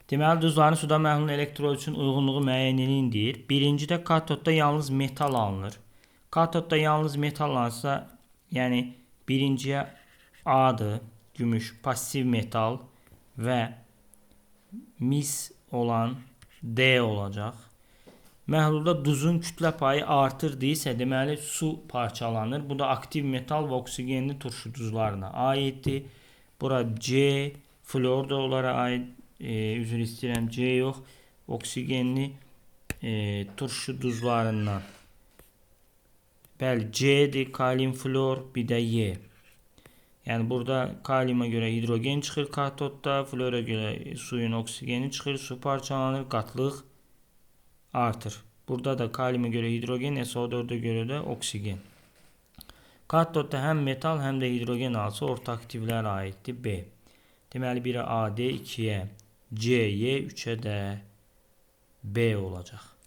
Deməli, duzların suda məhlul elektrod üçün uyğunluğu müəyyən edin deyir. Birincidə katodda yalnız metal alınır. Katodda yalnız metal alınsa, yəni birinciyə A'dır, gümüş, pasiv metal və mis olan D olacaq. Məhlulda duzun kütlə payı artırdısa, deməli su parçalanır. Bu da aktiv metal və oksigenli turşu duzlarına aiddir. Bura C, flor da onlara aid. Üzr istəyirəm, C yox. Oksigenli turşu duzlarından. Bəli, C'dir, kalium flor, bir də Y. Yəni burada kaliuma görə hidrogen çıxır katodda, flora görə suyun oksigeni çıxır, su parçalanır, qatlıq artır. Burada da kaliuma görə hidrogen, SO4'e görə də oksigen. Katodda həm metal, həm də hidrogen alsa orta aktivlər aiddir B. Deməli, 1'ə AD, 2'yə C, Y, 3'ə də B olacaq.